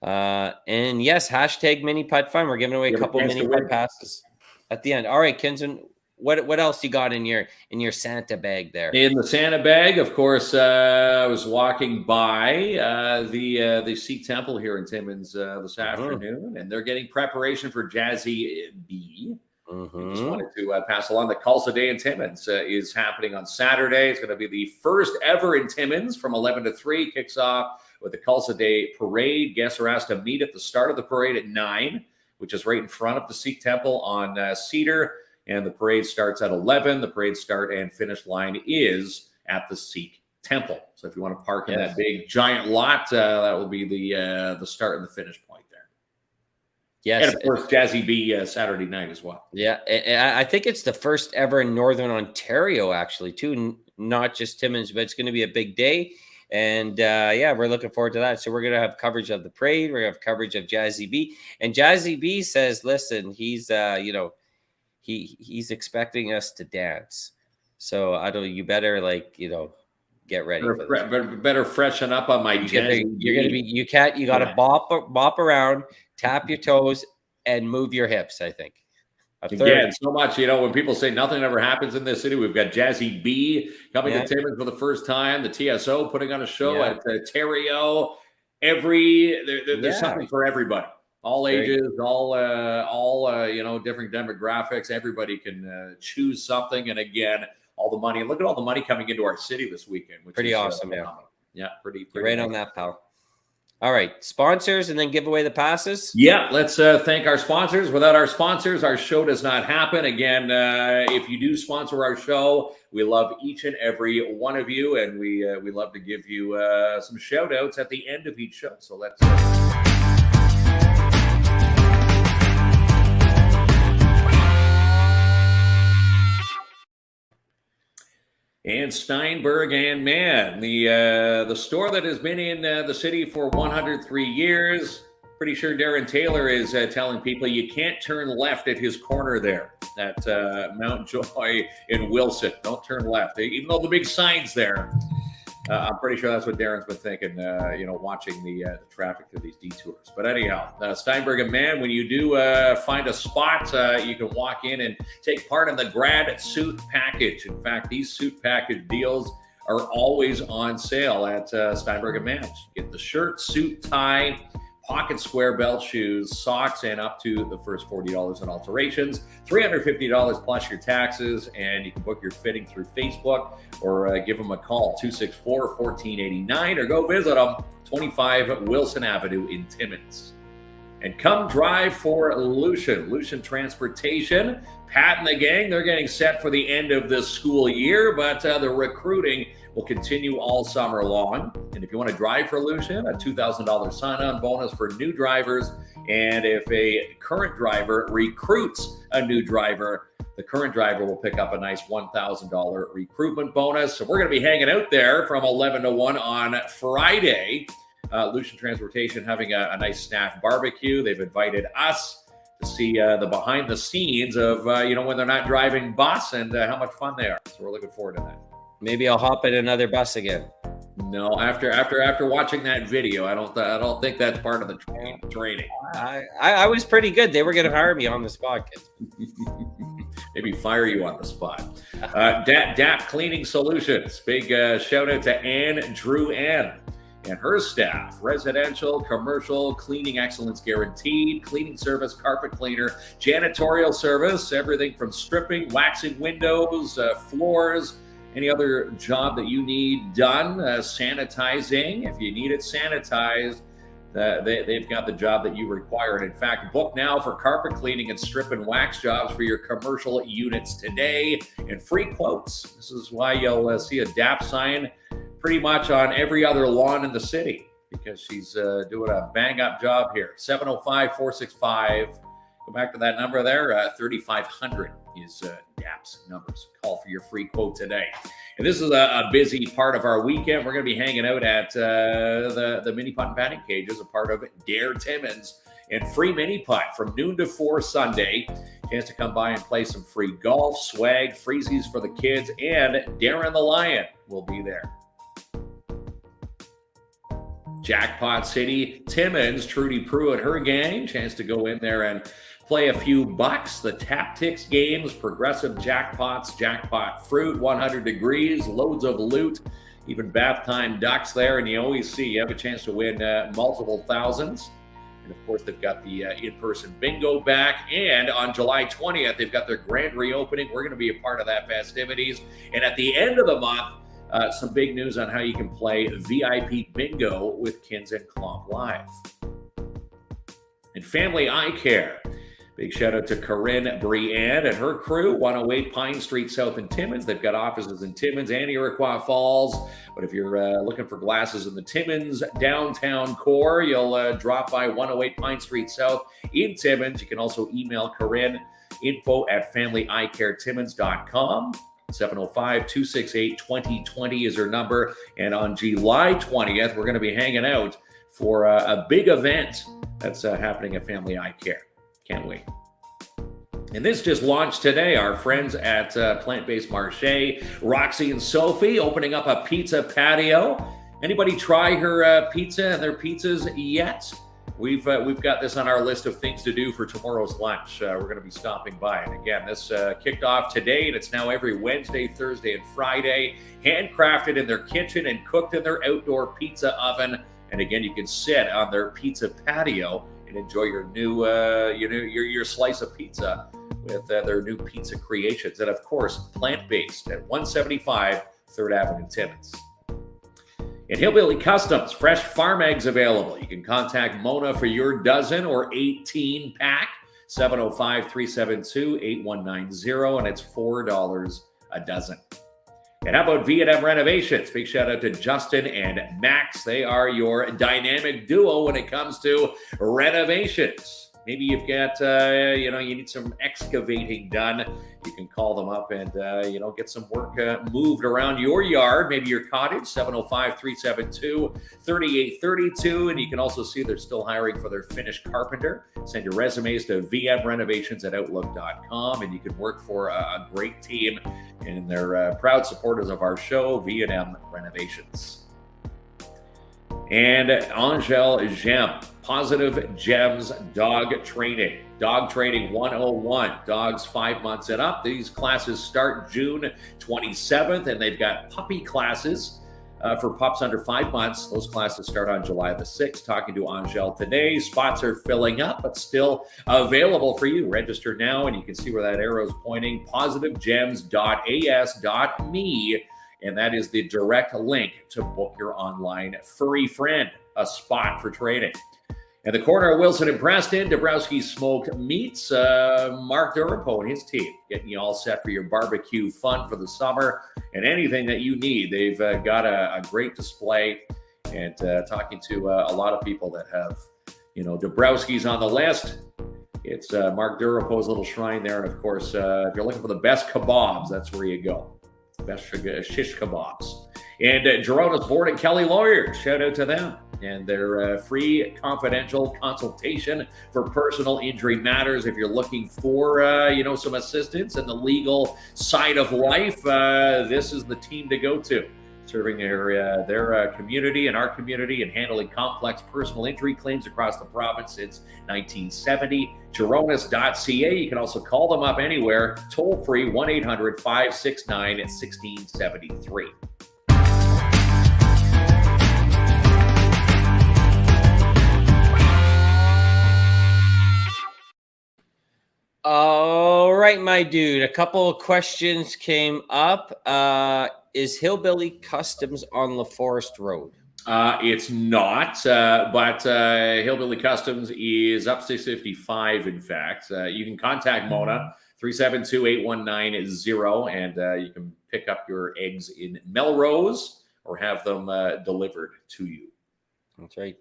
And yes, hashtag mini putt fun. We're giving away a couple mini putt passes at the end. All right, Kinson, what else you got in your Santa bag there? In the Santa bag, of course, I was walking by the Sikh temple here in Timmins this afternoon, and they're getting preparation for Jazzy B. Just wanted to pass along the Khalsa Day in Timmins is happening on Saturday. It's going to be the first ever in Timmins from 11 to 3. Kicks off with the Khalsa Day parade. Guests are asked to meet at the start of the parade at 9, which is right in front of the Sikh temple on Cedar. And the parade starts at 11. The parade start and finish line is at the Sikh temple. So if you want to park in that big giant lot, that will be the start and the finish point there. Yes. And of course, Jazzy B Saturday night as well. Yeah. I think it's the first ever in Northern Ontario, actually, too. Not just Timmins, but it's going to be a big day. And we're looking forward to that. So we're going to have coverage of the parade. We're going to have coverage of Jazzy B. And Jazzy B says, listen, he's he's expecting us to dance. So I don't. You better get ready. Better freshen up on my jazzy. You're gonna be. You can't. You got to bop around, tap your toes, and move your hips. I think. Again, so much, when people say nothing ever happens in this city, we've got Jazzy B coming to Timmins for the first time, the TSO putting on a show at Terrio. There's something for everybody, all ages, all different demographics. Everybody can choose something. And again, all the money. Look at all the money coming into our city this weekend, which pretty is awesome. Pretty right nice. On that, pal. All right, sponsors, and then give away the passes. Yeah, let's thank our sponsors. Without our sponsors, our show does not happen. Again, if you do sponsor our show, we love each and every one of you, and we love to give you some shout outs at the end of each show. So let's. And Steinberg and Mann, the store that has been in the city for 103 years. Pretty sure Darren Taylor is telling people you can't turn left at his corner there at Mount Joy in Wilson. Don't turn left, even though the big sign's there. I'm pretty sure that's what Darren's been thinking, watching the traffic through these detours. But anyhow, Steinberg and Mann, when you do find a spot, you can walk in and take part in the grad suit package. In fact, these suit package deals are always on sale at Steinberg and Mann. Get the shirt, suit, tie, pocket square belt, shoes, socks, and up to the first $40 in alterations, $350 plus your taxes, and you can book your fitting through Facebook or give them a call, 264-1489, or go visit them, 25 Wilson Avenue in Timmins. And come drive for Lucian Transportation. Pat and the gang, they're getting set for the end of this school year, but the recruiting will continue all summer long. And if you want to drive for Lucian, a $2,000 sign-on bonus for new drivers. And if a current driver recruits a new driver, the current driver will pick up a nice $1,000 recruitment bonus. So we're going to be hanging out there from 11 to 1 on Friday. Lucian Transportation having a nice staff barbecue. They've invited us to see the behind the scenes of, when they're not driving bus and how much fun they are. So we're looking forward to that. Maybe I'll hop in another bus again. No, after watching that video, I don't think that's part of the training. I was pretty good. They were going to hire me on the spot. Maybe fire you on the spot. DAP Cleaning Solutions. Big shout out to Drew Ann and her staff. Residential, commercial, cleaning excellence guaranteed, cleaning service, carpet cleaner, janitorial service, everything from stripping, waxing windows, floors, any other job that you need done, sanitizing. If you need it sanitized, they've got the job that you require. And in fact, book now for carpet cleaning and strip and wax jobs for your commercial units today, and free quotes. This is why you'll see a DAP sign pretty much on every other lawn in the city, because she's doing a bang-up job here. 705-465. Go back to that number there. 3,500 is DAP's numbers. Call for your free quote today. And this is a busy part of our weekend. We're going to be hanging out at the mini putt and batting cage as a part of Dare Timmins and free mini putt from noon to 4 Sunday. Chance to come by and play some free golf, swag, freezies for the kids, and Darren the Lion will be there. Jackpot City, Timmins, Trudy Prue and her gang. Chance to go in there and play a few bucks. The Tactics games, progressive jackpots, jackpot fruit, 100 degrees, loads of loot, even bath time ducks there. And you always see you have a chance to win multiple thousands. And of course, they've got the in-person bingo back. And on July 20th, they've got their grand reopening. We're going to be a part of that festivities. And at the end of the month, some big news on how you can play VIP bingo with Kins and Klomp Live. And Family Eye Care. Big shout out to Corinne Brienne and her crew, 108 Pine Street South in Timmins. They've got offices in Timmins and Iroquois Falls. But if you're looking for glasses in the Timmins downtown core, you'll drop by 108 Pine Street South in Timmins. You can also email Corinne, info@familyecaretimmins.com. 705-268-2020 is her number. And on July 20th, we're going to be hanging out for a big event that's happening at Family Eye Care. Can't wait. And this just launched today. Our friends at Plant-Based Marché, Roxy and Sophie, opening up a pizza patio. Anybody try her pizza and their pizzas yet? We've got this on our list of things to do for tomorrow's lunch. We're going to be stopping by. And again, this kicked off today, and it's now every Wednesday, Thursday, and Friday. Handcrafted in their kitchen and cooked in their outdoor pizza oven. And again, you can sit on their pizza patio and enjoy your new, your slice of pizza with their new pizza creations. And of course, plant-based at 175 3rd Avenue, Timmins. And Hillbilly Customs, fresh farm eggs available. You can contact Mona for your dozen or 18 pack, 705-372-8190, and it's $4 a dozen. And how about V&M Renovations? Big shout out to Justin and Max. They are your dynamic duo when it comes to renovations. Maybe you've got, you need some excavating done. You can call them up and, get some work moved around your yard, maybe your cottage, 705-372-3832. And you can also see they're still hiring for their finished carpenter. Send your resumes to vmrenovations@outlook.com, and you can work for a great team. And they're proud supporters of our show, V&M Renovations. And Angel Gem, Positive Gems Dog Training. Dog Training 101, dogs 5 months and up. These classes start June 27th, and they've got puppy classes for pups under 5 months. Those classes start on July the 6th. Talking to Angel today. Spots are filling up, but still available for you. Register now, and you can see where that arrow is pointing, positivegems.as.me. And that is the direct link to book your online furry friend, a spot for training. And the corner of Wilson and Preston, Dabrowski Smoked Meats, Mark Durapo and his team, getting you all set for your barbecue fun for the summer and anything that you need. They've got a great display, and talking to a lot of people that have, Dabrowski's on the list. It's Mark Durapo's little shrine there. And of course, if you're looking for the best kebabs, that's where you go. Best shish kebabs. And Gerona's Board and Kelly Lawyers, shout out to them and their free confidential consultation for personal injury matters. If you're looking for some assistance in the legal side of life, this is the team to go to. Serving their community and our community and handling complex personal injury claims across the province since 1970. Geronas.ca. You can also call them up anywhere. Toll free 1-800-569-1673. All right, my dude. A couple of questions came up. Is Hillbilly Customs on LaForest Road? It's not, but Hillbilly Customs is up 655, in fact. You can contact Mona, 372-8190, and you can pick up your eggs in Melrose or have them delivered to you. That's right.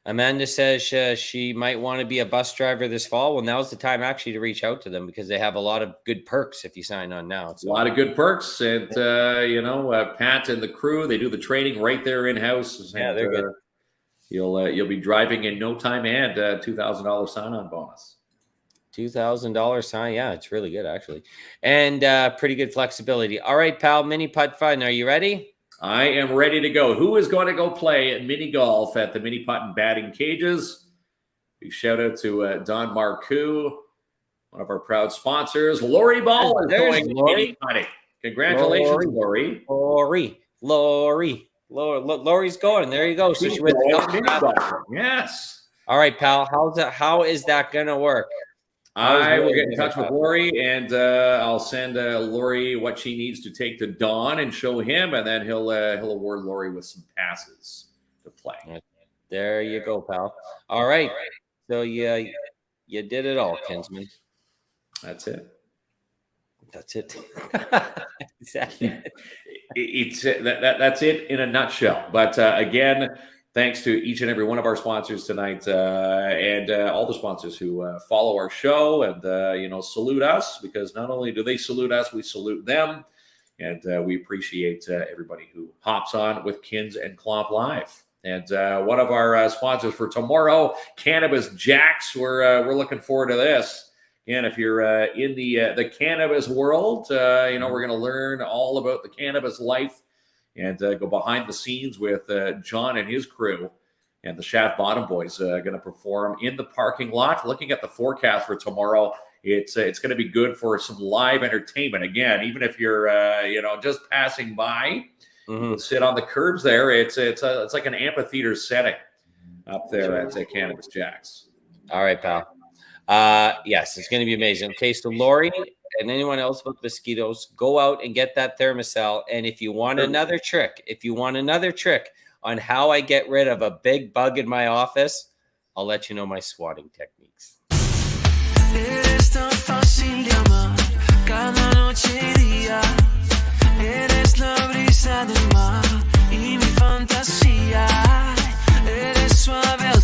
Amanda says she might want to be a bus driver this fall. Well, now's the time actually to reach out to them because they have a lot of good perks if you sign on now. So. A lot of good perks. And, Pat and the crew, they do the training right there in-house. Yeah, they're good. You'll be driving in no time, and $2,000 sign-on bonus. $2,000 sign. Yeah, it's really good, actually. And pretty good flexibility. All right, pal, mini putt fun. Are you ready? I am ready to go. Who is going to go play mini golf at the Mini Putt and Batting Cages? Big shout out to Don Marcoux, one of our proud sponsors. Lori Ball is going mini putting. Congratulations, Lori. Lori's going. There you go. So she went. Yes. All right, pal. How is that going to work? I will get in touch with Lori, and I'll send Lori what she needs to take to Don and show him, and then he'll award Lori with some passes to play. There you go, pal. All right. So you did it all, Kinsman. That's it. That's it. Exactly. That's it in a nutshell. But again, thanks to each and every one of our sponsors tonight, and all the sponsors who follow our show and salute us, because not only do they salute us, we salute them, and we appreciate everybody who hops on with Kins and Klomp Live. And one of our sponsors for tomorrow, Cannabis Jacks. We're looking forward to this. And if you're in the cannabis world, we're going to learn all about the cannabis life and go behind the scenes with John and his crew. And the Shaft Bottom Boys are going to perform in the parking lot. Looking at the forecast for tomorrow, it's going to be good for some live entertainment. Again, even if you're just passing by, you sit on the curbs there. It's like an amphitheater setting up there at Cannabis Jack's. All right, pal. Yes, it's going to be amazing. Okay, so Lori and anyone else with mosquitoes, go out and get that Thermacell. And if you want another trick, on how I get rid of a big bug in my office, I'll let you know my swatting techniques. Eres tan fácil de amar, cada noche y día. Eres la brisa del mar y mi fantasía. Eres suave